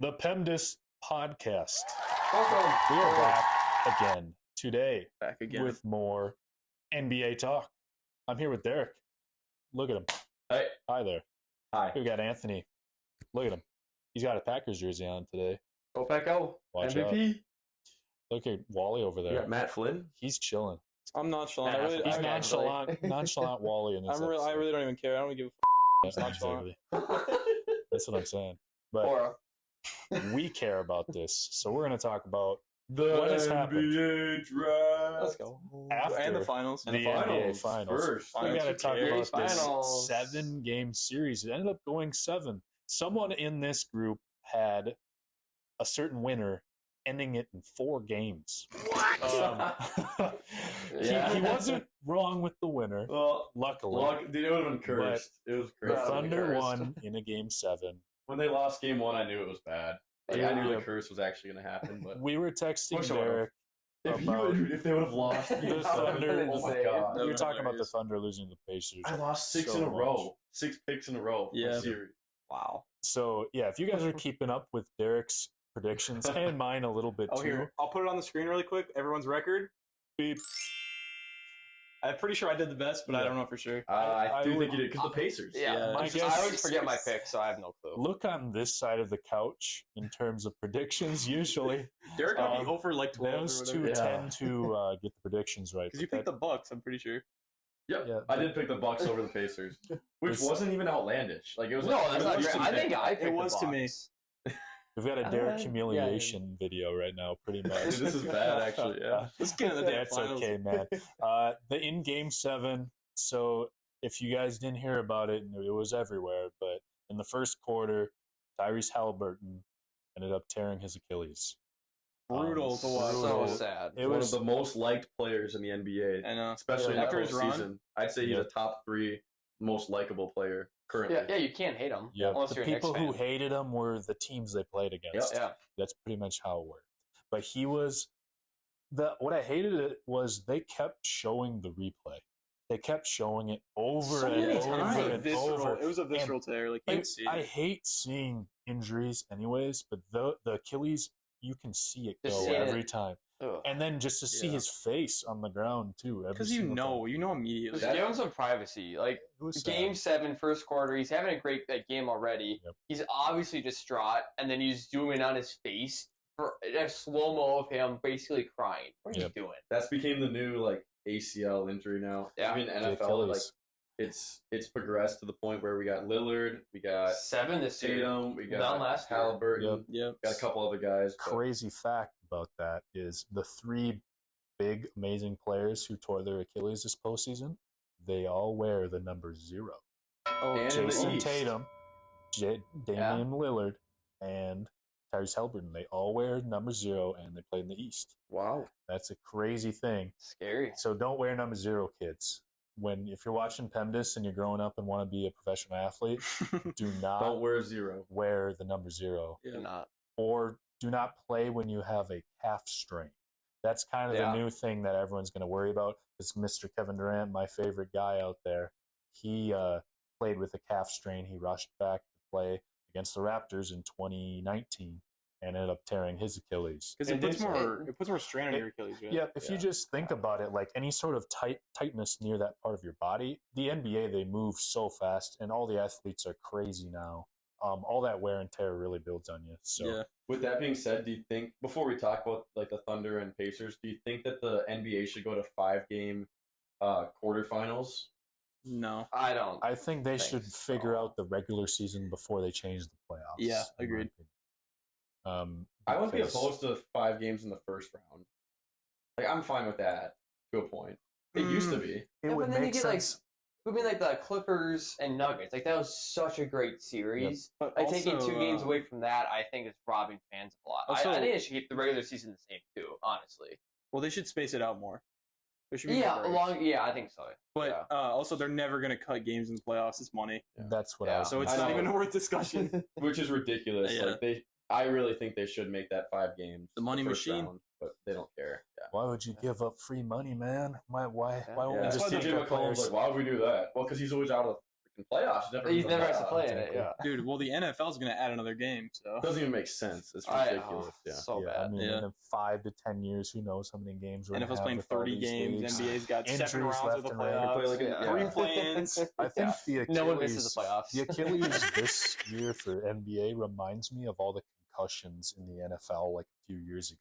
the PEMDAS podcast. Welcome. We are back again today Back again. with more NBA talk. I'm here with Derek. Look at him. Hey. Hi there. Hi. We got Anthony. Look at him. He's got a Packers jersey on today. Go Pascal. Watch MVP. out. Look at Wally over there. You got Matt Flynn. He's chilling. I'm nonchalant. He's Okay, nonchalant Wally in this I episode. really don't even care. I don't give a Yeah, It's nonchalant. exactly. That's what I'm saying. But Or we care about this. So we're going to talk about the what has happened NBA draft. Let's go. after And the finals. the NBA finals. First. We got to Finals, talk who about cares? this Finals. 7-game series. It ended up going 7. Someone in this group had a certain winner ending it in 4 games. What? He wasn't wrong with the winner, Well, luckily. dude, it would have been cursed. It was The crazy. Thunder Cursed. won in a game 7. When they lost game 1, I knew it was bad. Like, I knew Yeah. the curse was actually going to happen. But We were texting Wish I Derek if about they would have lost, the Thunder. oh my god, We were was talking about the hilarious. Thunder losing to the Pacers. I lost 6 so in a much. row. 6 picks in a row. Yeah. For series. Wow. So, yeah, if you guys are keeping up with Derek's predictions and mine a little bit Oh, too, here. I'll put it on the screen really quick. Everyone's record. beep. I'm pretty sure I did the best, but I don't know for sure. I do I think would- you did because the Pacers. Yeah. My I guess- always forget my picks, so I have no clue. Look on this side of the couch in terms of predictions. Usually, Derek got me over like 12 those or two whatever. Yeah. tend to get the predictions right. Because you but picked the Bucks, I'm pretty sure. Yep. Yeah. I did pick the Bucks over the Pacers, which This- wasn't even outlandish. Like it was. No, like, that's it not was great. just I a think pick. I picked It was the to me. Bucks. we've got a Derek yeah. humiliation video right now, pretty much. Dude, this is bad, actually. Yeah. Let's get into the That's finals. okay, man. The in game 7. So if you guys didn't hear about it, it was everywhere. But in the first quarter, Tyrese Halliburton ended up tearing his Achilles. Brutal to watch. So sad. It One was of the most liked players in the NBA, I know. especially in After the his run? postseason. I'd say he's Yeah. a top 3 most likable player currently. Yeah, you can't hate him. yeah. Unless The you're a Knicks people who fan. hated him were the teams they played against. Yeah. That's pretty much how it worked. But he was what I hated it was they kept showing the replay. They kept showing it over So and many over times. and over. It was a visceral tear. Like, you And can see I it. hate seeing injuries anyways, but the Achilles, you can see it Just go seeing every it. time. Ugh. And then just to see Yeah. his face on the ground too. every Because single you know immediately. Just give him some privacy. Like, It was Game sad. 7, first quarter, he's having a great game already. Yep. He's obviously distraught, and then you zoom in on his face for a slow-mo of him basically crying. What are Yep. you doing? That's became the new like ACL injury now. Yeah. Even The NFL, like Achilles. it's progressed to the point where we got Lillard, we got 7 this year. Tatum, we None got last year. Halliburton, Yep. got a couple other guys. but- Crazy fact about that is the 3 big amazing players who tore their Achilles this postseason, they all wear the number 0. Oh, And in the Jason East. Tatum, Damian Lillard, and Tyrese Halliburton. They all wear number 0 and they play in the East. Wow. That's a crazy thing. Scary. So don't wear number 0, kids. If you're watching PEMDAS and you're growing up and want to be a professional athlete, do not Don't wear 0. wear the number 0, Yeah. Not. or do not play when you have a calf strain. That's kind of Yeah. the new thing that everyone's going to worry about. It's Mr. Kevin Durant, my favorite guy out there. He played with a calf strain. He rushed back to play against the Raptors in 2019 and ended up tearing his Achilles. Because And it puts it's- more strain on your Achilles, right? Yeah, if you Yeah. just think about it, like any sort of tightness near that part of your body, the NBA, they move so fast, and all the athletes are crazy now. All that wear and tear really builds on you. So Yeah. With that being said, do you think before we talk about like the Thunder and Pacers, do you think that the NBA should go to 5-game quarterfinals? No. I don't. I think they should Thanks. figure out the regular season before they change the playoffs. Yeah, in my agreed. opinion. I wouldn't be Because- opposed to 5 games in the first round. Like I'm fine with that to a point. It used to be. It Yeah, would but then you make get sense. like, the Clippers and Nuggets. Like, that was such a great series. But Like, taking also, 2 games away from that, I think is robbing fans a lot. Also- I think they should keep the regular season the same too. Honestly. Well, they should space it out more. There should be Yeah, more breaks. Yeah, I think so. But yeah. Also, they're never going to cut games in the playoffs. It's money. That's what I Yeah. was So it's I not know. even worth discussion. Which is ridiculous. Yeah. Like I really think they should make that 5 games. The money first machine. round, but they don't care. Yeah. Why would you give up free money, man? Why won't Yeah. we That's just why the take Jim our McCollum's players? like, why would we do that? Well, because he's always out of in playoffs. He's never has to play in exactly. it. Yeah. Dude, well, the NFL is going to add another game, so. It doesn't even make sense. It's I know. ridiculous. Yeah. So I bad. mean, Yeah. in 5 to 10 years, who knows how many games we're gonna NFL's have playing with all 30 these games. leagues. NBA's got 7 Injuries rounds left of the and right. playoffs. Play like Yeah. 3 play-ins. I think the Achilles, No one misses the playoffs. the Achilles this year for NBA reminds me of all the concussions in the NFL like a few years ago,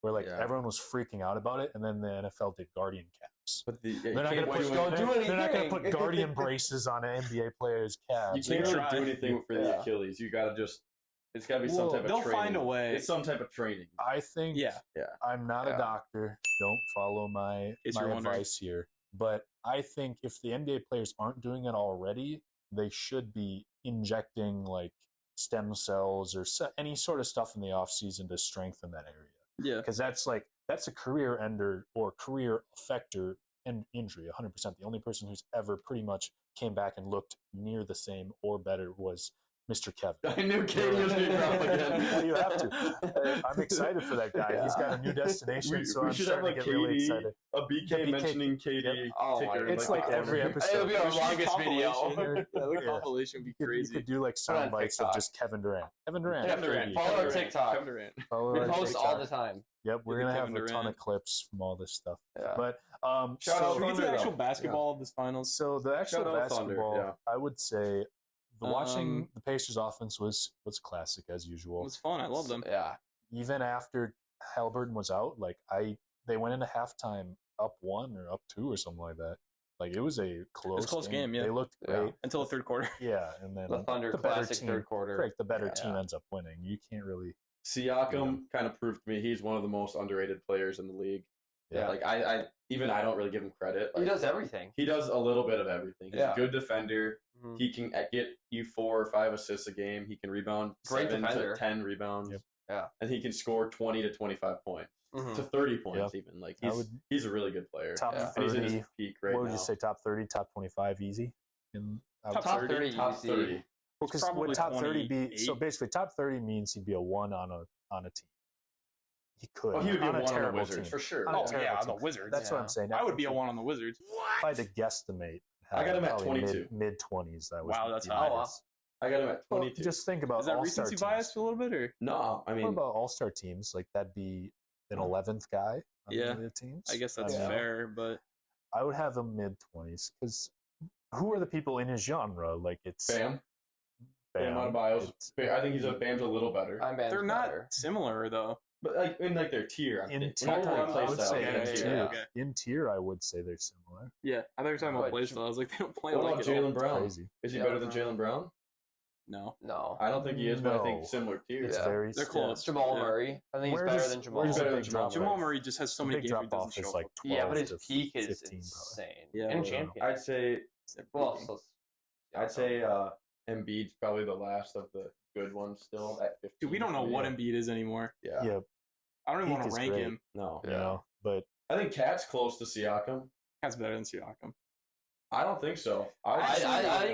where like Yeah. everyone was freaking out about it, and then the NFL did guardian caps. But They're not going to put Don't do they're not going to anything. put guardian braces on an NBA player's calves. You can't They really try. do anything for the Achilles. You got to just. It's got to be some Well, type of they'll training. find a way. It's some type of training. I think Yeah. I'm not Yeah. a doctor. Don't follow my case you're wondering. advice here. But I think if the NBA players aren't doing it already, they should be injecting like stem cells or any sort of stuff in the off season to strengthen that area. Yeah. Because that's a career ender or career effector and injury 100%. The only person who's ever pretty much came back and looked near the same or better was Mr. Kevin. I knew Katie was going to drop again. You have to. I'm excited for that guy. He's got a new destination, so we I'm should have starting like to get really Katie, excited. a BK, The BK mentioning Katie. Oh my ticker, God. It's the like every corner. episode. It'll be our We should do longest video. compilation. Yeah, the Yeah. compilation would be You crazy. could do like Put it on sound bites of TikTok. just Kevin Durant. Kevin Durant. Kevin Durant. Follow our TikTok. Kevin Durant. Follow We our post TikTok. all the time. Yep, we're Look gonna at have Kevin a ton Durant. of clips from all this stuff. Yeah. But Shout So out should we get to Thunder, actual though. basketball of this finals? so the actual Shout out Thunder, basketball, yeah. I would say watching Um, the Pacers offense was classic as It usual. was fun. I love them. Yeah. Even after Halliburton was out, they went into halftime up 1 or up 2 or something like that. Like it was a close game, yeah. They looked Yeah. great. Until the third quarter. Yeah, and then The Thunder better classic team, third quarter. correct, the better Yeah. team ends up winning. You can't really Siakam kind of proved to me he's one of the most underrated players in the league. Yeah. Like I don't really give him credit. He Like, does everything. He does a little bit of everything. He's Yeah. a good defender. Mhm. He can get you 4 or 5 assists a game. He can rebound Great 7 defender. to 10 rebounds. Yep. Yeah. And he can score 20 to 25 points. Mhm. To 30 points even. Like I would- he's a really good player. top Yeah. And he's in 30. his peak right What would now. you say? Top 30, top 25, easy. Top Top 30. 30. Top easy. 30. Well, It's because probably would top 30 be? 28. So basically, top 30 means he'd be a 1 on a team. He could. Oh, he would be a 1 on the terrible Wizards team. for sure. On a Oh, terrible yeah, on team. the Wizards. That's what Yeah. I'm saying. I would be a 1 on the Wizards. If I had to guesstimate, I got him at probably 22. Mid 20s. That was Wow, that's my high. guess. I got him at Well, 22. just think about Is that all-star recency teams. bias a little bit, or No, I What mean, about all-star teams? Like that'd be an 11th guy on Yeah. the teams. I guess that's mean, fair, but I would have him mid 20s because who are the people in his genre? Like it's Bam. Bam Adebayo's. it's- I think Bam's a little better. I'm Bam's they're not better. similar though. But like in like their tier. in We're tier. not talking play I would style. say Yeah, in yeah, tier. yeah, okay. In tier, I would say they're similar. Yeah, I thought you were talking about But- play style. I was like, they don't play What like about it all. Jalen Brown? Crazy. Is he Yeah. better than Jalen Brown? No, No. I don't think he is, but I think No. similar tier. It's Yeah. very They're yeah. close. Jamal Yeah. Murray. I think he's Where better does- than Jamal. where does better the than big Jamal drop Jamal off? Murray just has so The many big games where he drop off doesn't is show like up. 12 Yeah, but his to peak is 15 insane. Yeah. And Yeah. champion. I'd say Well, so Embiid's probably the last of the good ones still at 15. Dude, we don't know what Yeah. Embiid is anymore. Yeah. Yeah, I don't even Peak want is to rank great. him. No. you know, but I think Cat's close to Siakam. That's better than Siakam. I don't think so. I think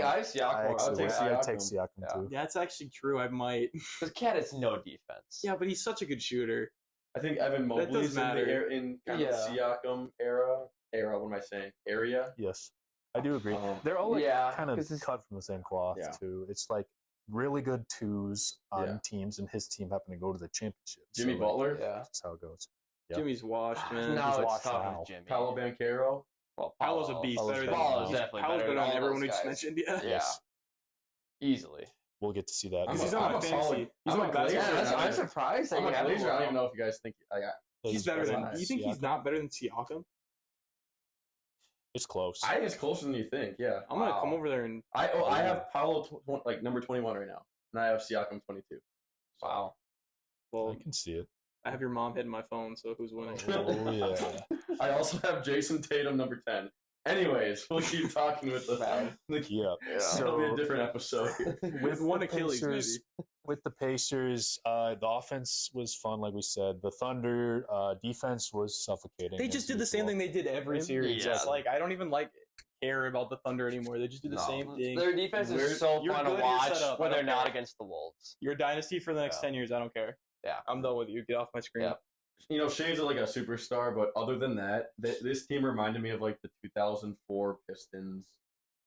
I have Siakam. I would take actually would take Siakam. Siakam too. That's actually true. I might. Because Cat has no defense. Yeah, but he's such a good shooter. I think Evan That does Mobley's in the matter. in kind Yeah. of Siakam era. What am I saying? Area. Yes, I do agree. Um, They're all like yeah, kind of 'cause it's- cut from the same cloth Yeah. too. It's like really good twos on Yeah. teams, and his team happened to go to the championship. Jimmy So, like, Butler. Yeah. that's how it goes. Yeah. Jimmy's washed, man. Now he's it's washed tough now. with Jimmy. Paolo Banchero. Well, Paolo's a beast. Paolo's Better better than than Paolo's Paolo. definitely Paolo's better better than than all everyone we those just guys. mentioned. Yeah. Yeah. Yes. Easily. We'll get to see that. I'm He's a- on I'm my a fantasy. solid- He's I'm on a my Glazer basketball. now. I'm surprised that I'm you a have him Glazer. I don't low. even know if you guys think He's better than. better You think he's Siakam. not better than Siakam? It's close. I think it's closer than you think. Yeah. I'm gonna Wow. come over there and. I have Paolo like number 21 right now, and I have Siakam 22. Wow. Well, I can see it. I have your mom hitting my phone, so who's winning? Oh yeah. I also have Jason Tatum number 10. Anyways, we'll keep talking with the. Yeah. Yeah. It'll be a So different episode. with one the Achilles, Pacers, with the Pacers, the offense was fun, like we said. The Thunder defense was suffocating. They just as did the same usual. thing they did every series. Yeah. It's like I don't even care about the Thunder anymore. They just do the same thing. Their defense You're- is so you're fun to good, you're watch set up. when I they're don't not care. against the Wolves. You're a dynasty for the next Yeah. 10 years. I don't care. Yeah. I'm done with you. Get off my screen. Yeah. You know, Shai's like a superstar, but other than that, this team reminded me of like the 2004 Pistons,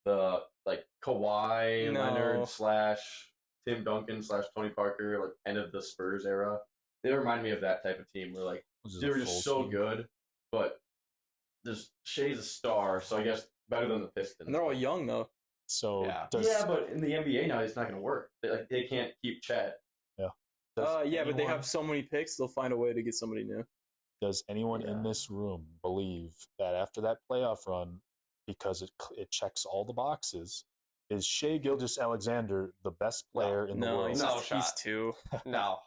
the like Kawhi No. Leonard / Tim Duncan / Tony Parker, like end of the Spurs era. They remind me of that type of team where like This is they a were just full so team. good, but there's Shai's a star, so I guess better than the Pistons. And they're all young though. So Yeah. Yeah, but in the NBA now, it's not going to work. They can't keep Chet. Yeah, but they anyone- have so many picks, they'll find a way to get somebody new. Does anyone in Yeah. this room believe that after that playoff run, because it checks all the boxes, is Shai Gilgeous-Alexander the best player in the No, world? he's, No he's shot. 2. No.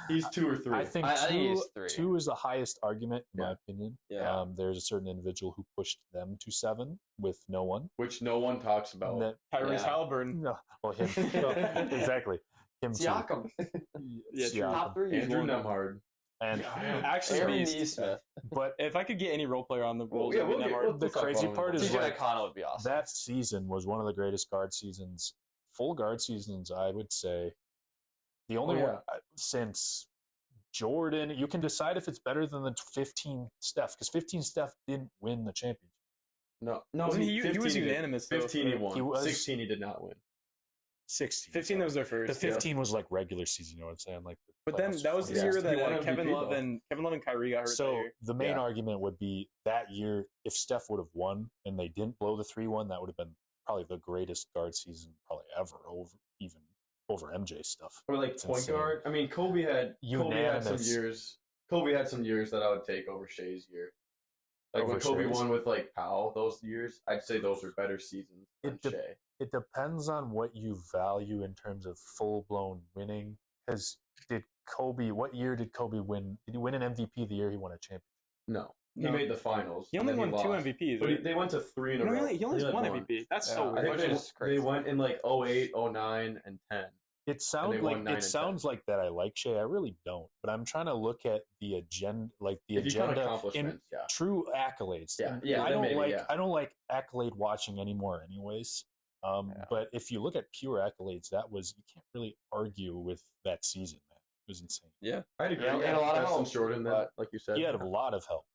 He's 2 or 3. I think I think two, he's 3. two is the highest argument, in my Yeah. opinion. Yeah. There's a certain individual who pushed them to 7 with no one. which no one talks about. And that- Tyrese Yeah. Halliburton. no, well, him, no, exactly. Him too. Siakam. Yeah, true. Siakam. Top 3. Andrew one. Nemhard. And Actually, Aaron beast. Neesmith. but If I could get any role player on the Bulls, yeah, it'd be we'll get- Nemhard. we'll- the talk crazy about part him. is TJ like, McConnell would be awesome. that season was one of the greatest guard seasons, full guard seasons, I would say. The only yeah. one since Jordan. You can decide if it's better than the 15 Steph, because 15 Steph didn't win the championship. No, Wasn't he 15 was did. unanimous, though, 15 he right? won. He was- 16 he did not win. 16. 15 that was their first. The 15 was like regular season, you know what I'm saying? Like, the But then playoffs that was the was year He that won Kevin MVP Love though. and Kyrie got hurt. that So year. the main Yeah. argument would be that year, if Steph would have won and they didn't blow the 3-1, that would have been probably the greatest guard season probably ever, over MJ stuff. Or like It's point insane. guard. I mean, Kobe had some Unanimous. years. Kobe had some years that I would take over Shai's year. Like when Over Kobe Shai's? won with like Powell those years, I'd say those were better seasons than It de- Shai. It depends on what you value in terms of full blown winning. Because what year did Kobe win? Did he win an MVP the year he won a championship? No, he No. made the finals. He and only then won 2 lost. MVPs. But Right? they went to 3 in a No, row. he only had won MVP. That's Yeah. so I weird. think Which is they crazy. went in like 08, 09, and 10. It sounds they like won 9 and 10. like that. I like Shai. I really don't. But I'm trying to look at the agenda, like the If you count agenda in accomplishments, yeah. true accolades. Yeah, And yeah, I then don't maybe, like yeah. I don't like accolade watching anymore, anyways. Yeah. But if you look at pure accolades, you can't really argue with that season. Man, it was insane. I'd agree. Yeah, and a lot of that's some help, Jordan, but- like you said. He had a lot of help.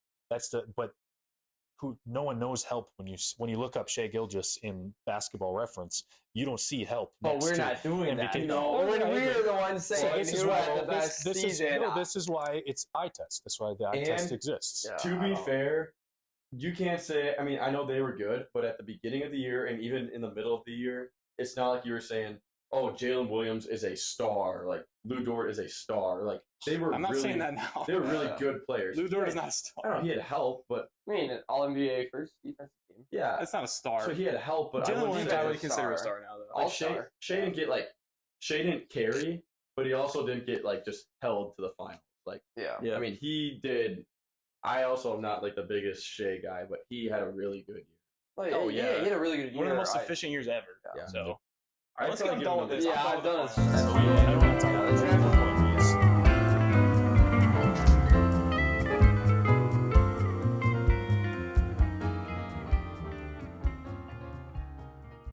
No one knows help when you look up Shai Gilgeous in Basketball Reference. You don't see help. But next we're to not doing that. MVP. No, No, we're I the ones So saying this is who why had the best season. this is why it's eye test. That's why the eye And- test exists. Yeah. To I be don't- fair, you can't say. I mean, I know they were good, but at the beginning of the year and even in the middle of the year, it's not like you were saying, "Oh, Jalen Williams is a star." Like Lou Dort is a star. Like they were. I'm not really, saying that now. They were really Yeah. good players. Lou Dort is Yeah, not a I star. don't know. He had help, but I mean, an All NBA first defensive team. yeah. That's not a star. So he had help, but I Jalen wouldn't Williams, say I he's would a consider a star. star now, though. Like All-star. Shai didn't get Shai didn't carry, but he also didn't get like just held to the finals. Like Yeah. Yeah. I mean, he did. I also am not like the biggest Shai guy, but he had a really good year. Like, Oh, yeah. yeah. He had a really good year. One of the most I- efficient years ever. Yeah. So I'd let's probably get give done him with a- this. Yeah, I'm I'm done done. with with this. this. I don't want to talk about Let's wrap